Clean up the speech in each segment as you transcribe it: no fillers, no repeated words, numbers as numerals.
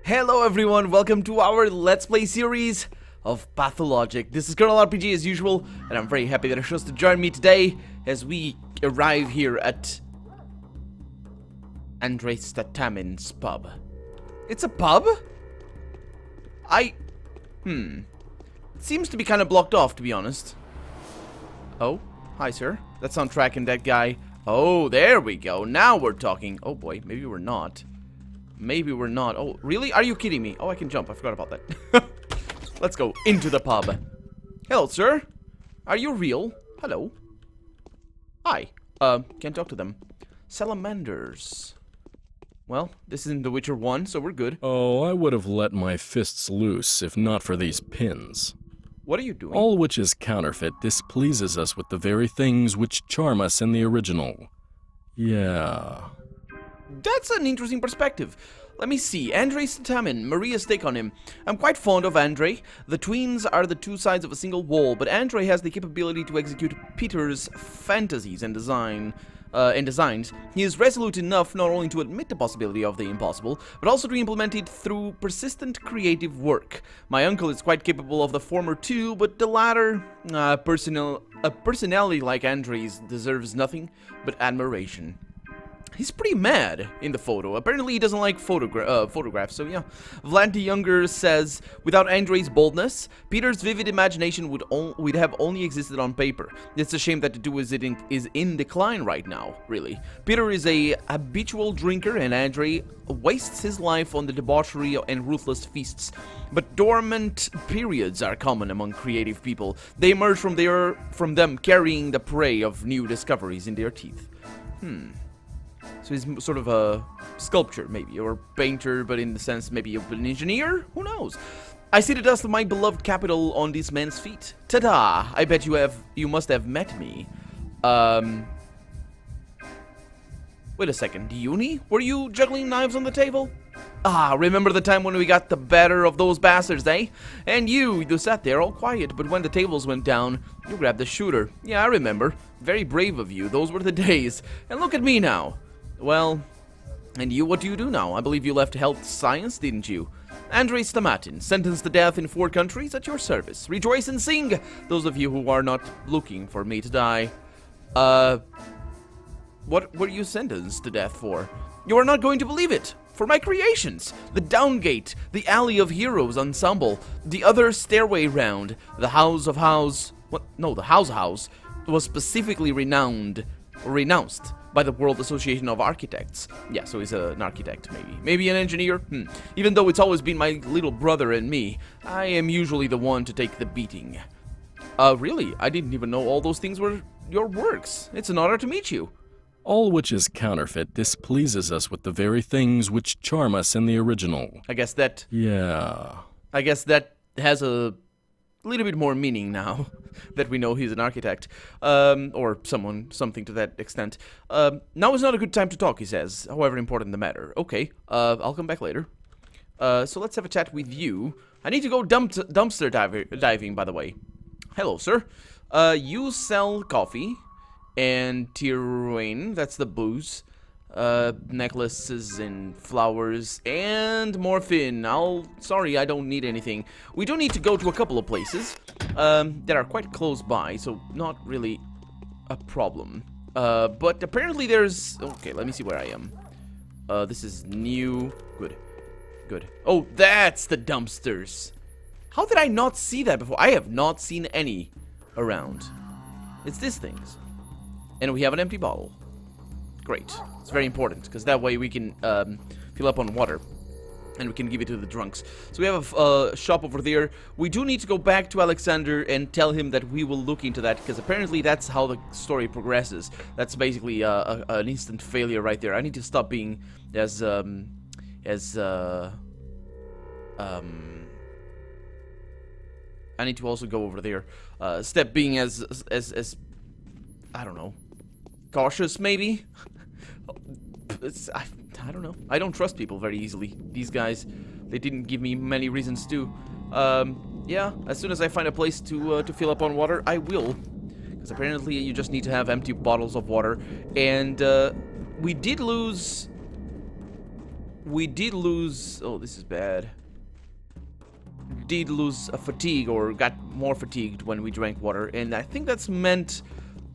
Hello everyone, welcome to our Let's Play series of Pathologic. This is Colonel RPG as usual, and I'm very happy that you chose to join me today as we arrive here at Andrei Statamin's pub. It's a pub? It seems to be kind of blocked off, to be honest. Oh, hi sir. That's on track and that guy. Oh, there we go. Now we're talking. Oh boy, maybe we're not. Maybe we're not. Oh, really? Are you kidding me? Oh, I can jump. I forgot about that. Let's go into the pub. Hello, sir. Are you real? Hello. Hi. Can't talk to them. Salamanders. Well, this isn't The Witcher 1, so we're good. Oh, I would have let my fists loose if not for these pins. What are you doing? All which is counterfeit displeases us with the very things which charm us in the original. Yeah. That's an interesting perspective. Let me see. Andrei Statamin, Maria's take on him. I'm quite fond of Andrei. The twins are the two sides of a single wall, but Andrei has the capability to execute Peter's fantasies and designs. He is resolute enough not only to admit the possibility of the impossible, but also to implement it through persistent creative work. My uncle is quite capable of the former too, but the latter, a personality like Andrei's deserves nothing but admiration. He's pretty mad in the photo. Apparently he doesn't like photographs, so yeah. Vlad the Younger says, without Andrei's boldness, Peter's vivid imagination would have only existed on paper. It's a shame that the duo is in decline right now, really. Peter is a habitual drinker and Andrei wastes his life on the debauchery and ruthless feasts. But dormant periods are common among creative people. They emerge from them carrying the prey of new discoveries in their teeth. So he's sort of a sculptor, maybe, or painter, but in the sense maybe of an engineer? Who knows? I see the dust of my beloved capital on this man's feet. Ta-da! I bet you must have met me. Wait a second, Uni? Were you juggling knives on the table? Ah, remember the time when we got the better of those bastards, eh? And you sat there all quiet, but when the tables went down, you grabbed the shooter. Yeah, I remember. Very brave of you, those were the days. And look at me now. Well, and you, what do you do now? I believe you left health science, didn't you? Andrei Stamatin, sentenced to death in 4 countries, at your service. Rejoice and sing, those of you who are not looking for me to die. What were you sentenced to death for? You are not going to believe it. For my creations, the Downgate, the Alley of Heroes ensemble, the other stairway round, the House was specifically renounced by the World Association of Architects. Yeah, so he's an architect, maybe. Maybe an engineer? Even though it's always been my little brother and me, I am usually the one to take the beating. Really? I didn't even know all those things were your works. It's an honor to meet you. All which is counterfeit displeases us with the very things which charm us in the original. I guess that... Yeah. I guess that has a little bit more meaning now that we know he's an architect, or something to that extent. Now is not a good time to talk, he says, however important the matter. Okay, I'll come back later. So let's have a chat with you. I need to go dumpster diving, by the way. Hello, sir. You sell coffee and Tiruane, that's the booze. Necklaces and flowers and morphine. Sorry, I don't need anything. We do need to go to a couple of places that are quite close by, so not really a problem. But apparently there's... Okay, let me see where I am. This is new. Good. Oh, that's the dumpsters. How did I not see that before? I have not seen any around. It's these things. And we have an empty bottle. Great. It's very important, because that way we can fill up on water. And we can give it to the drunks. So we have a shop over there. We do need to go back to Alexander and tell him that we will look into that, because apparently that's how the story progresses. That's basically an instant failure right there. I need to stop being as I need to also go over there. Step being as I don't know, cautious maybe. I don't know. I don't trust people very easily. These guys, they didn't give me many reasons to. Yeah, as soon as I find a place to fill up on water, I will. Because apparently you just need to have empty bottles of water. And we did lose we did lose... Oh, this is bad. Did lose a fatigue, or got more fatigued when we drank water, and I think that's meant...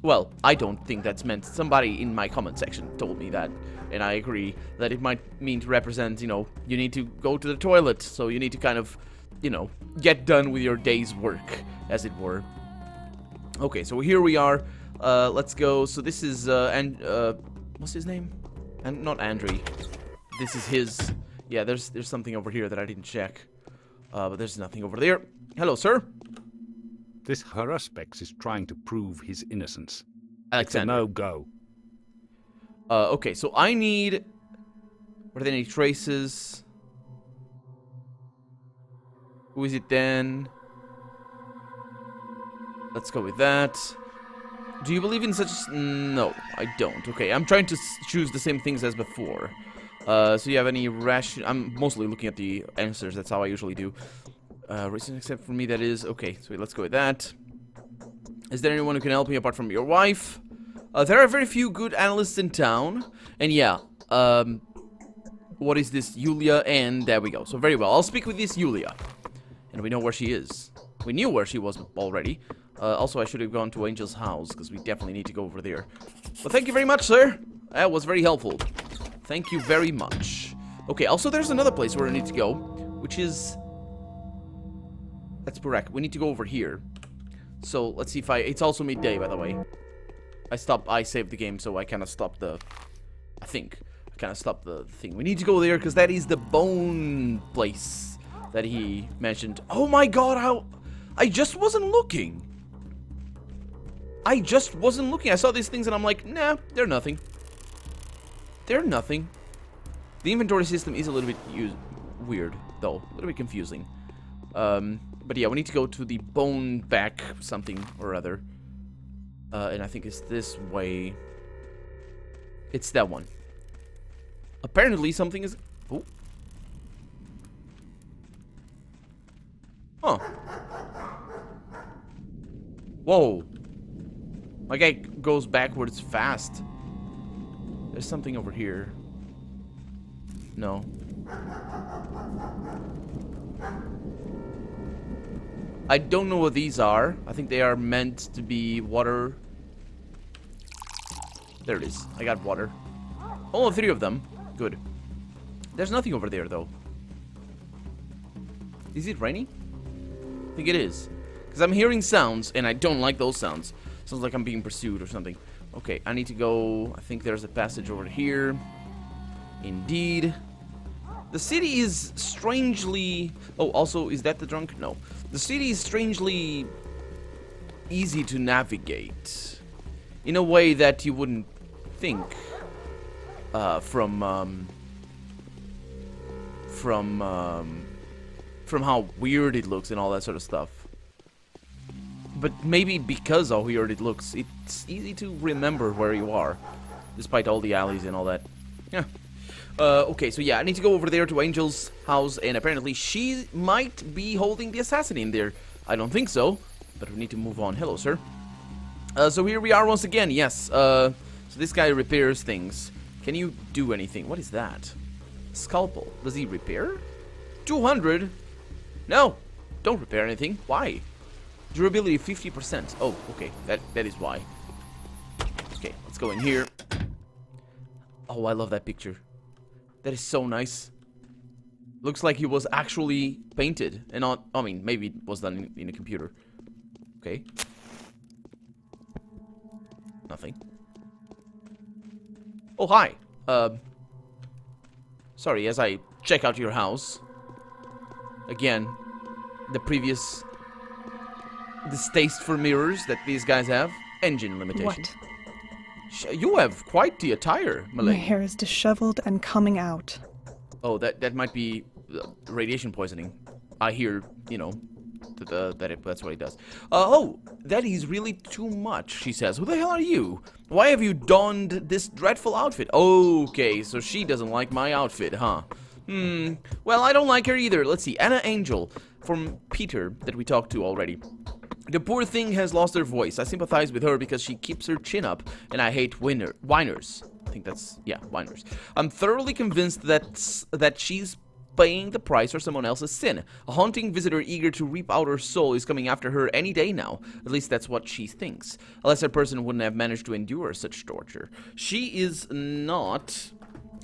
Well, I don't think that's meant. Somebody in my comment section told me that, and I agree that it might mean to represent, you know, you need to go to the toilet, so you need to kind of, you know, get done with your day's work, as it were. Okay, so here we are. Let's go. So this is, what's his name? And not Andre. This is his... Yeah, there's something over here that I didn't check. But there's nothing over there. Hello, sir. This Haruspex is trying to prove his innocence. Alexander. It's a no-go. Okay, so I need... Are there any traces? Who is it then? Let's go with that. Do you believe in such... No, I don't. Okay, I'm trying to choose the same things as before. So you have any ration... I'm mostly looking at the answers. That's how I usually do. Reason except for me, that is... Okay, so let's go with that. Is there anyone who can help me apart from your wife? There are very few good analysts in town. And yeah, what is this? Yulia, and there we go. So very well. I'll speak with this Yulia. And we know where she is. We knew where she was already. Also, I should have gone to Angel's house, because we definitely need to go over there. But thank you very much, sir. That was very helpful. Thank you very much. Okay, also there's another place where I need to go, which is... That's correct. We need to go over here. So, let's see if I... It's also midday, by the way. I saved the game, so I kind of stopped the... I think. I kind of stopped the thing. We need to go there, because that is the bone place that he mentioned. Oh my god, how... I just wasn't looking. I just wasn't looking. I saw these things and I'm like, nah, they're nothing. They're nothing. The inventory system is a little bit weird, though. A little bit confusing. But yeah, we need to go to the bone back something or other. And I think it's this way. It's that one. Apparently something is... Oh. Huh. Whoa. My guy goes backwards fast. There's something over here. No. I don't know what these are. I think they are meant to be water. There it is. I got water. Oh, 3 of them. Good. There's nothing over there, though. Is it raining? I think it is. Because I'm hearing sounds, and I don't like those sounds. Sounds like I'm being pursued or something. Okay, I need to go... I think there's a passage over here. Indeed. The city is strangely... Oh, also, is that the drunk? No. The city is strangely easy to navigate. In a way that you wouldn't think. From how weird it looks and all that sort of stuff. But maybe because how weird it looks, it's easy to remember where you are. Despite all the alleys and all that. Yeah. Okay, so yeah, I need to go over there to Angel's house, and apparently she might be holding the assassin in there. I don't think so, but we need to move on. Hello, sir. So here we are once again, yes. So this guy repairs things. Can you do anything? What is that? Scalpel. Does he repair? 200? No, don't repair anything. Why? Durability 50%. Oh, okay, that is why. Okay, let's go in here. Oh, I love that picture. That is so nice. Looks like he was actually painted and not... I mean, maybe it was done in a computer. Okay. Nothing. Oh, hi. Sorry, as I check out your house. Again, the previous distaste for mirrors that these guys have. Engine limitation. What? You have quite the attire, My Malay. hair is disheveled and coming out. Oh, that might be radiation poisoning. I hear, you know, that's what he does. Oh, that is really too much, she says. Who the hell are you? Why have you donned this dreadful outfit? Okay, so she doesn't like my outfit, huh? Well, I don't like her either. Let's see. Anna Angel from Peter that we talked to already. The poor thing has lost her voice. I sympathize with her because she keeps her chin up, and I hate whiners. think that's... yeah, winders. I'm thoroughly convinced that she's paying the price for someone else's sin. A haunting visitor eager to reap out her soul is coming after her any day now. At least that's what she thinks. A lesser person wouldn't have managed to endure such torture. She is not...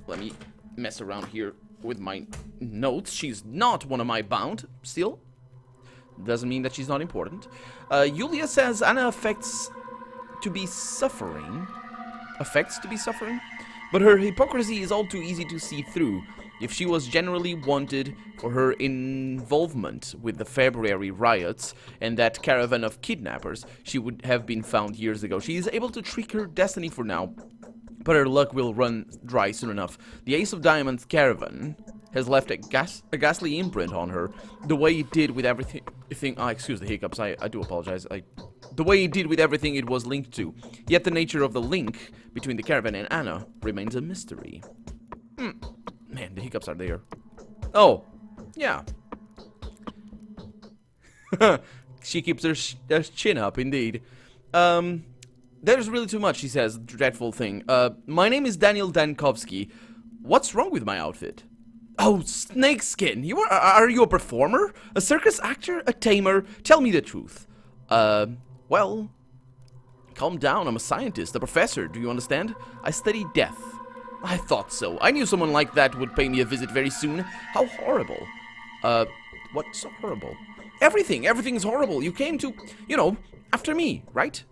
let me mess around here with my notes. She's not one of my bound, still. Doesn't mean that she's not important. Yulia says Anna affects to be suffering. But her hypocrisy is all too easy to see through. If she was generally wanted for her involvement with the February riots and that caravan of kidnappers, she would have been found years ago. She is able to trick her destiny for now, but her luck will run dry soon enough. The Ace of Diamonds caravan has left a ghastly imprint on her, the way it did with everything... excuse the hiccups, I do apologize. The way it did with everything it was linked to. Yet the nature of the link between the caravan and Anna remains a mystery. Man, the hiccups are there. Oh, yeah. She keeps her chin up, indeed. There's really too much, she says, dreadful thing. My name is Daniel Dankovsky. What's wrong with my outfit? Oh, snakeskin! Are you a performer? A circus actor? A tamer? Tell me the truth. Well, calm down, I'm a scientist, a professor, do you understand? I study death. I thought so. I knew someone like that would pay me a visit very soon. How horrible. What's so horrible? Everything's horrible. You came to, after me, right?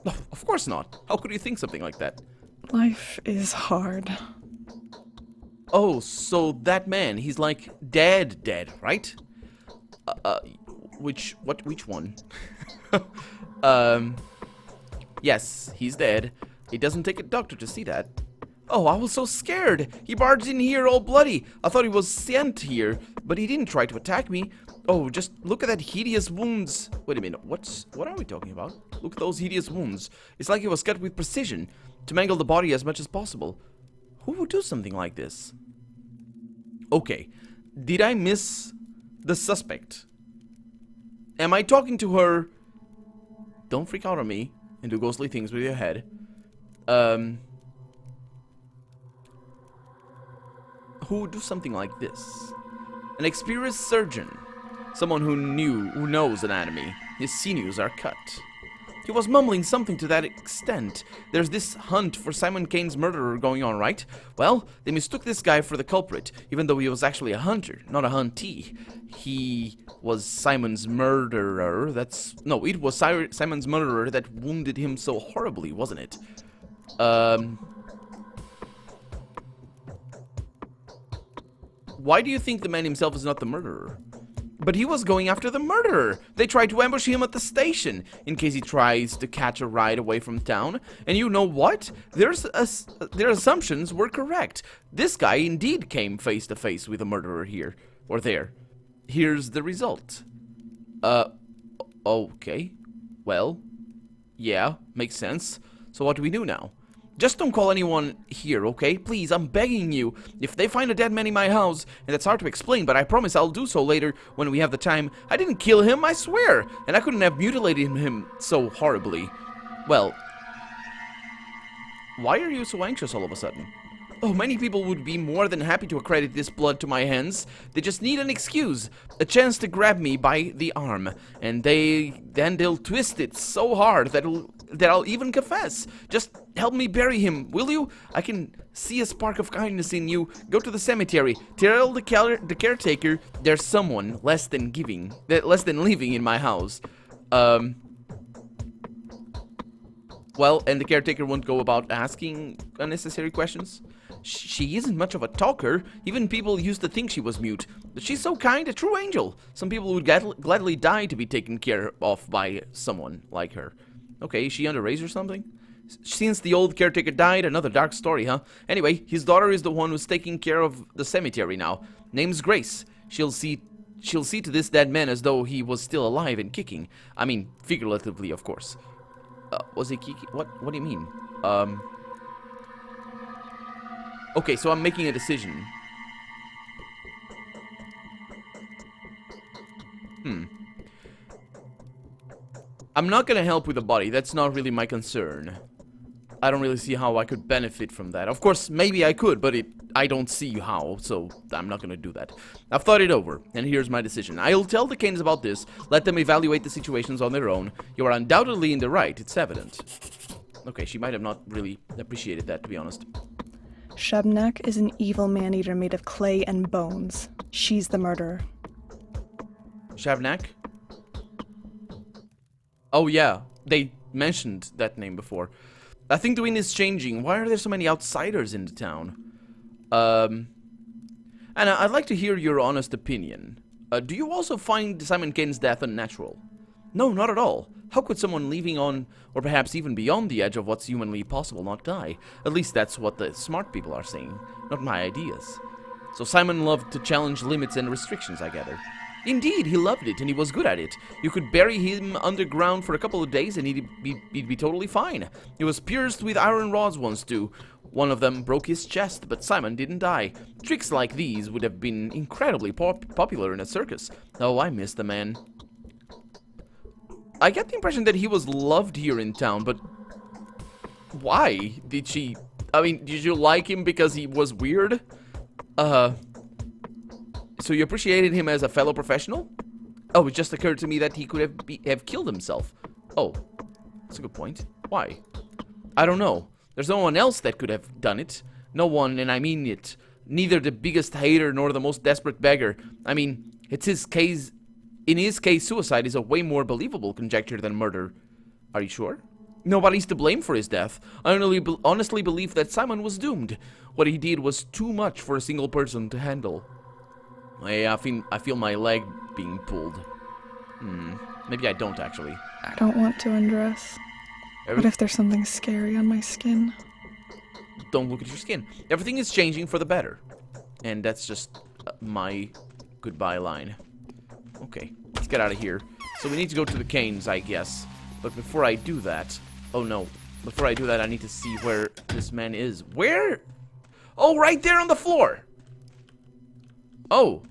No, of course not. How could you think something like that? Life is hard. Oh, so that man, he's like dead, right? Which one? Yes, he's dead. It doesn't take a doctor to see that. Oh, I was so scared. He barged in here all bloody. I thought he was sent here, but he didn't try to attack me. Oh, just look at that hideous wounds. Wait a minute, what are we talking about? Look at those hideous wounds. It's like he was cut with precision to mangle the body as much as possible. Who would do something like this? Okay, did I miss the suspect? Am I talking to her? Don't freak out on me and do ghostly things with your head. Who would do something like this? An experienced surgeon. Someone who knows anatomy. His sinews are cut. He was mumbling something to that extent. There's this hunt for Simon Kane's murderer going on, right? Well, they mistook this guy for the culprit, even though he was actually a hunter, not a huntee. He was Simon's murderer. It was Simon's murderer that wounded him so horribly, wasn't it? Why do you think the man himself is not the murderer? But he was going after the murderer. They tried to ambush him at the station in case he tries to catch a ride away from town. And you know what? Their assumptions were correct. This guy indeed came face to face with a murderer here or there. Here's the result. Okay. Well, yeah, makes sense. So what do we do now? Just don't call anyone here, okay? Please, I'm begging you. If they find a dead man in my house, and that's hard to explain, but I promise I'll do so later when we have the time. I didn't kill him, I swear. And I couldn't have mutilated him so horribly. Well, why are you so anxious all of a sudden? Oh, many people would be more than happy to accredit this blood to my hands. They just need an excuse, a chance to grab me by the arm, and then they'll twist it so hard that I'll even confess. Just help me bury him, will you? I can see a spark of kindness in you. Go to the cemetery. Tell the caretaker there's someone less than living in my house. Well, and the caretaker won't go about asking unnecessary questions. She isn't much of a talker. Even people used to think she was mute. But she's so kind, a true angel. Some people would gladly die to be taken care of by someone like her. Okay, is she underage or something? Since the old caretaker died, another dark story, huh? Anyway, his daughter is the one who's taking care of the cemetery now. Name's Grace. She'll see to this dead man as though he was still alive and kicking. I mean, figuratively, of course. Was he kicking? What do you mean? Okay, so I'm making a decision. I'm not gonna help with the body. That's not really my concern. I don't really see how I could benefit from that. Of course, maybe I could, but I don't see how, so I'm not gonna do that. I've thought it over, and here's my decision. I'll tell the Canes about this, let them evaluate the situations on their own. You are undoubtedly in the right, it's evident. Okay, she might have not really appreciated that, to be honest. Shebnek is an evil man-eater made of clay and bones. She's the murderer. Shavnak? Oh yeah, they mentioned that name before. I think the wind is changing. Why are there so many outsiders in the town? Anna, I'd like to hear your honest opinion. Do you also find Simon Kane's death unnatural? No, not at all. How could someone leaving on, or perhaps even beyond the edge of what's humanly possible not die? At least that's what the smart people are saying, not my ideas. So Simon loved to challenge limits and restrictions, I gather. Indeed, he loved it, and he was good at it. You could bury him underground for a couple of days, and he'd be totally fine. He was pierced with iron rods once, too. One of them broke his chest, but Simon didn't die. Tricks like these would have been incredibly popular in a circus. Oh, I miss the man. I get the impression that he was loved here in town, but why did she... I mean, did you like him because he was weird? So you appreciated him as a fellow professional? Oh, it just occurred to me that he could have killed himself. Oh, that's a good point. Why? I don't know. There's no one else that could have done it. No one, and I mean it. Neither the biggest hater nor the most desperate beggar. I mean, it's his case... In his case, suicide is a way more believable conjecture than murder. Are you sure? Nobody's to blame for his death. I honestly believe that Simon was doomed. What he did was too much for a single person to handle. I feel my leg being pulled. Maybe I don't, actually. I don't want to undress. What if there's something scary on my skin? Don't look at your skin. Everything is changing for the better. And that's just my goodbye line. Okay, let's get out of here. So we need to go to the Canes, I guess. But before I do that... Oh, no. Before I do that, I need to see where this man is. Where? Oh, right there on the floor! Oh.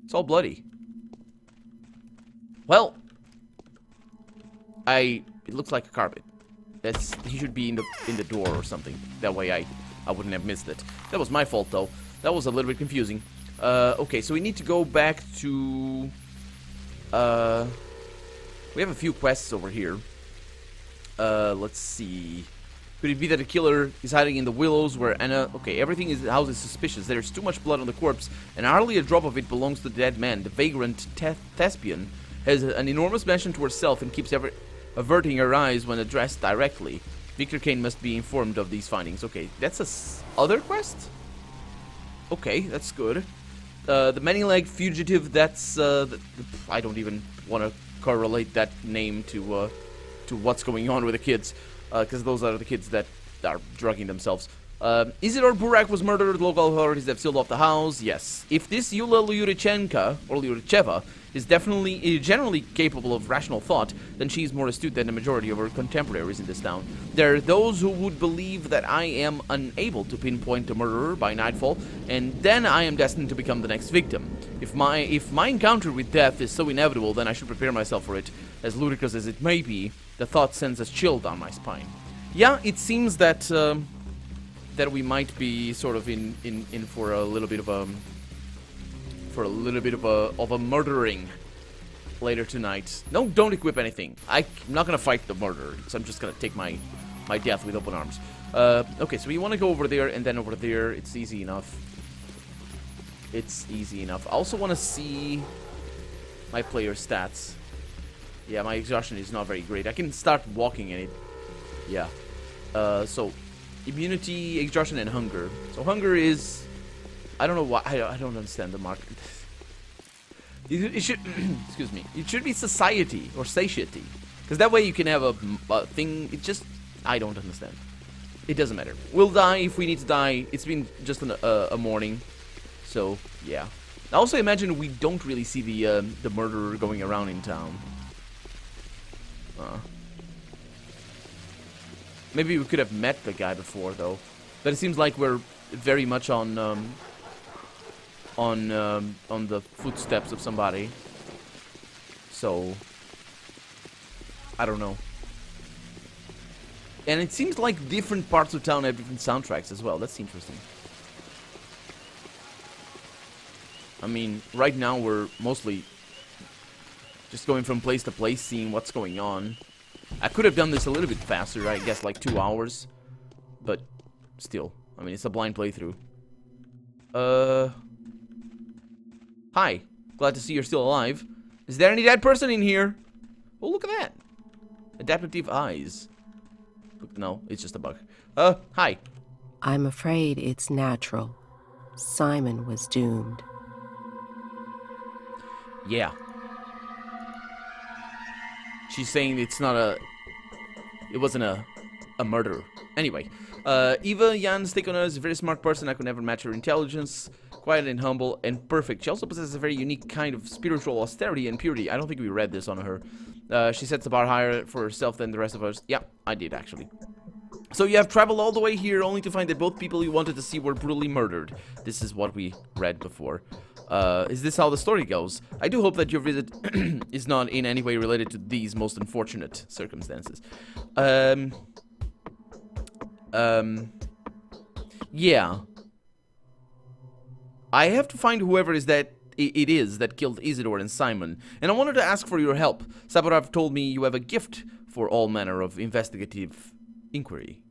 It's all bloody. Well. It looks like a carpet. He should be in the door or something. That way I wouldn't have missed it. That was my fault, though. That was a little bit confusing. Okay, so we need to go back to... we have a few quests over here. Let's see. Could it be that the killer is hiding in the willows where Anna... Okay, everything in the house is suspicious. There's too much blood on the corpse, and hardly a drop of it belongs to the dead man. The vagrant thespian has an enormous mansion to herself and keeps averting her eyes when addressed directly. Victor Kane must be informed of these findings. Okay, that's other quest? Okay, that's good. The many-legged fugitive, that's... I don't even want to correlate that name to what's going on with the kids. Because those are the kids that are drugging themselves. Isidor Burak was murdered. Local authorities have sealed off the house. Yes. If this Yulia Lyurichenka, or Lyuricheva, is generally capable of rational thought, then she's more astute than the majority of her contemporaries in this town. There are those who would believe that I am unable to pinpoint the murderer by nightfall, and then I am destined to become the next victim. If my encounter with death is so inevitable, then I should prepare myself for it. As ludicrous as it may be, the thought sends a chill down my spine. Yeah, it seems that that we might be sort of in for a little bit of a murdering later tonight. No, don't equip anything. I'm not gonna fight the murderer, so I'm just gonna take my death with open arms. Okay, so we want to go over there and then over there. It's easy enough. It's easy enough. I also want to see my player stats. Yeah, my exhaustion is not very great. I can start walking and it... Yeah. So, immunity, exhaustion, and hunger. So hunger is... I don't know why... I don't understand the market. It should... excuse me. It should be society or satiety. Because that way you can have a thing... It just... I don't understand. It doesn't matter. We'll die if we need to die. It's been just a morning. So, yeah. I also imagine we don't really see the murderer going around in town. Maybe we could have met the guy before, though. But it seems like we're very much on the footsteps of somebody. So, I don't know. And it seems like different parts of town have different soundtracks as well. That's interesting. I mean, right now we're mostly just going from place to place, seeing what's going on. I could have done this a little bit faster, I guess like 2 hours. But still, I mean, it's a blind playthrough. Hi. Glad to see you're still alive. Is there any dead person in here? Oh, look at that. Adaptive eyes. Look, no, it's just a bug. Hi. I'm afraid it's natural. Simon was doomed. Yeah. She's saying it's not a... It wasn't a murder. Anyway. Eva Jan's take on her is a very smart person. I could never match her intelligence. Quiet and humble and perfect. She also possesses a very unique kind of spiritual austerity and purity. I don't think we read this on her. She sets the bar higher for herself than the rest of us. Yeah, I did actually. So you have traveled all the way here only to find that both people you wanted to see were brutally murdered. This is what we read before. Is this how the story goes? I do hope that your visit is not in any way related to these most unfortunate circumstances. Yeah. I have to find whoever it is that killed Isidore and Simon, and I wanted to ask for your help. Saborov told me you have a gift for all manner of investigative inquiry.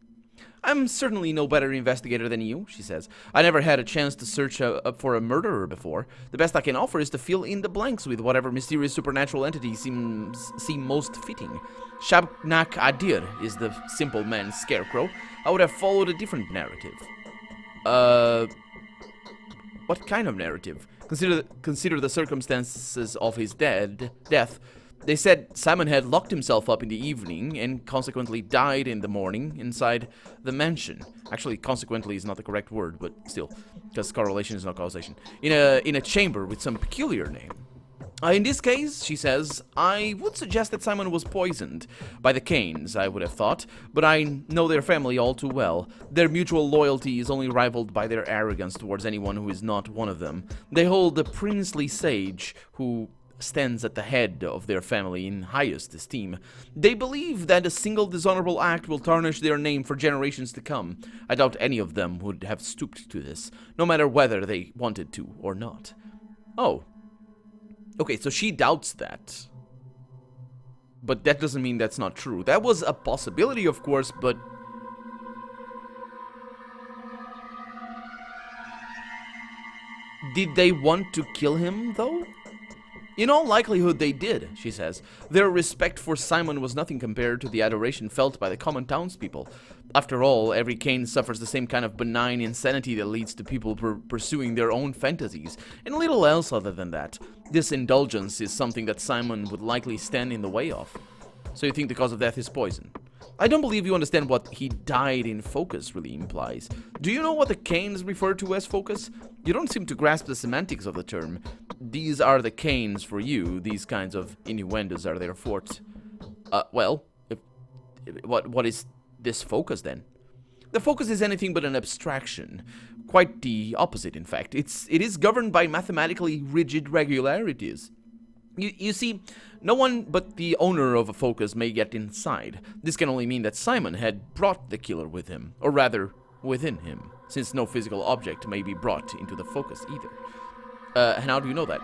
I'm certainly no better investigator than you, she says. I never had a chance to search for a murderer before. The best I can offer is to fill in the blanks with whatever mysterious supernatural entity seem most fitting. Shabnak Adir is the simple man's scarecrow. I would have followed a different narrative. What kind of narrative? Consider the circumstances of his death. They said Simon had locked himself up in the evening and consequently died in the morning inside the mansion. Actually, consequently is not the correct word, but still, because correlation is not causation. In a chamber with some peculiar name. In this case, she says, I would suggest that Simon was poisoned by the Kanes, I would have thought, but I know their family all too well. Their mutual loyalty is only rivaled by their arrogance towards anyone who is not one of them. They hold the princely sage who stands at the head of their family in highest esteem. They believe that a single dishonorable act will tarnish their name for generations to come. I doubt any of them would have stooped to this, no matter whether they wanted to or not. Oh. Okay, so she doubts that. But that doesn't mean that's not true. That was a possibility, of course, but... Did they want to kill him, though? In all likelihood, they did, she says. Their respect for Simon was nothing compared to the adoration felt by the common townspeople. After all, every Kane suffers the same kind of benign insanity that leads to people pursuing their own fantasies, and little else other than that. This indulgence is something that Simon would likely stand in the way of. So you think the cause of death is poison? I don't believe you understand what he died in focus really implies. Do you know what the Kanes refer to as focus? You don't seem to grasp the semantics of the term. These are the Kanes for you. These kinds of innuendos are their forte. Well, what is this focus then? The focus is anything but an abstraction. Quite the opposite, in fact. It is governed by mathematically rigid regularities. You see, no one but the owner of a focus may get inside. This can only mean that Simon had brought the killer with him, or rather, within him, since no physical object may be brought into the focus either. And how do you know that?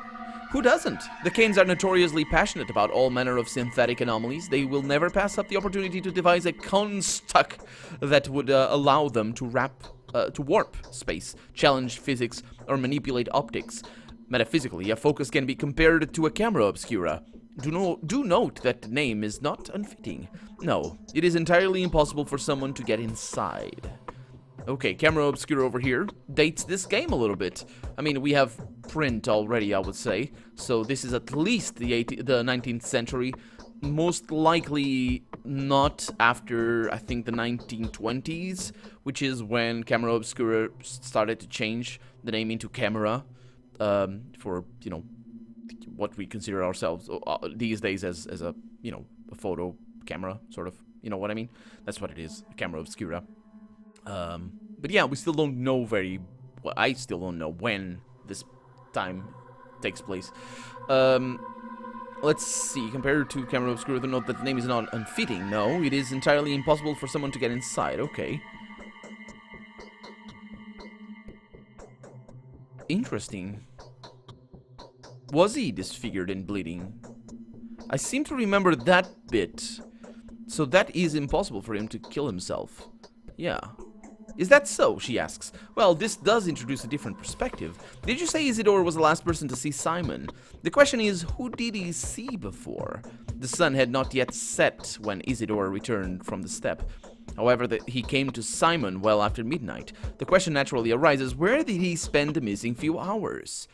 Who doesn't? The Kanes are notoriously passionate about all manner of synthetic anomalies. They will never pass up the opportunity to devise a construct that would allow them to warp space, challenge physics, or manipulate optics. Metaphysically, a focus can be compared to a camera obscura. Do note that the name is not unfitting. No, it is entirely impossible for someone to get inside. Okay, camera obscura over here dates this game a little bit. I mean, we have print already, I would say. So this is at least the 19th century. Most likely not after, I think, the 1920s, which is when camera obscura started to change the name into camera. For, you know, what we consider ourselves these days as a, you know, a photo camera, sort of, you know what I mean? That's what it is, camera obscura. But yeah, we still don't know I still don't know when this time takes place. Let's see, compared to Camera Obscura, the note that the name is not unfitting. No, it is entirely impossible for someone to get inside. Okay. Interesting. Was he disfigured and bleeding? I seem to remember that bit. So that is impossible for him to kill himself. Yeah. Is that so? She asks. Well, this does introduce a different perspective. Did you say Isidore was the last person to see Simon? The question is, who did he see before? The sun had not yet set when Isidore returned from the steppe. However, he came to Simon well after midnight. The question naturally arises, where did he spend the missing few hours?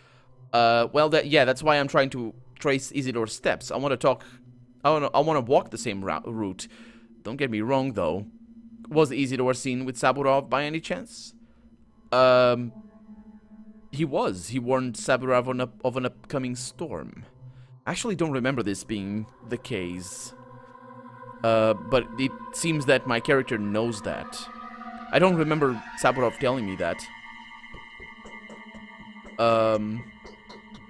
Well, that's why I'm trying to trace Isidore's steps. I want to walk the same route. Don't get me wrong, though. Was Isidore seen with Saburov by any chance? He was. He warned Saburov of an upcoming storm. I actually don't remember this being the case. But it seems that my character knows that. I don't remember Saburov telling me that.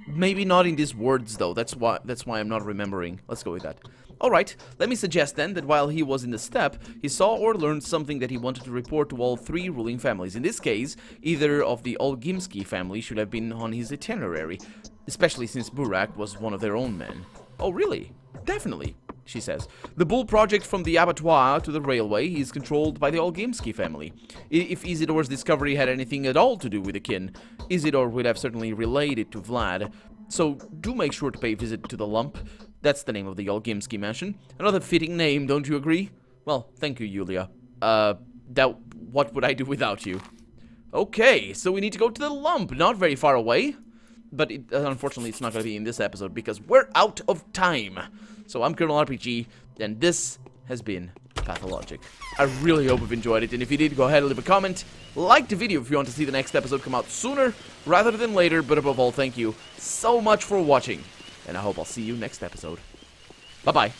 Maybe not in these words, though. That's why I'm not remembering. Let's go with that. Alright, let me suggest then that while he was in the steppe, he saw or learned something that he wanted to report to all three ruling families. In this case, either of the Olgimsky family should have been on his itinerary, especially since Burak was one of their own men. Oh, really? Definitely, she says. The Bull project from the abattoir to the railway is controlled by the Olgimsky family. If Isidore's discovery had anything at all to do with the kin, Isidore would have certainly relayed it to Vlad. So do make sure to pay a visit to the Lump. That's the name of the Olgimsky mansion. Another fitting name, don't you agree? Well, thank you, Yulia. What would I do without you? Okay, so we need to go to the Lump. Not very far away. But unfortunately, it's not going to be in this episode because we're out of time. So I'm Colonel RPG, and this has been Pathologic. I really hope you've enjoyed it, and if you did, go ahead and leave a comment. Like the video if you want to see the next episode come out sooner rather than later, but above all, thank you so much for watching. And I hope I'll see you next episode. Bye-bye.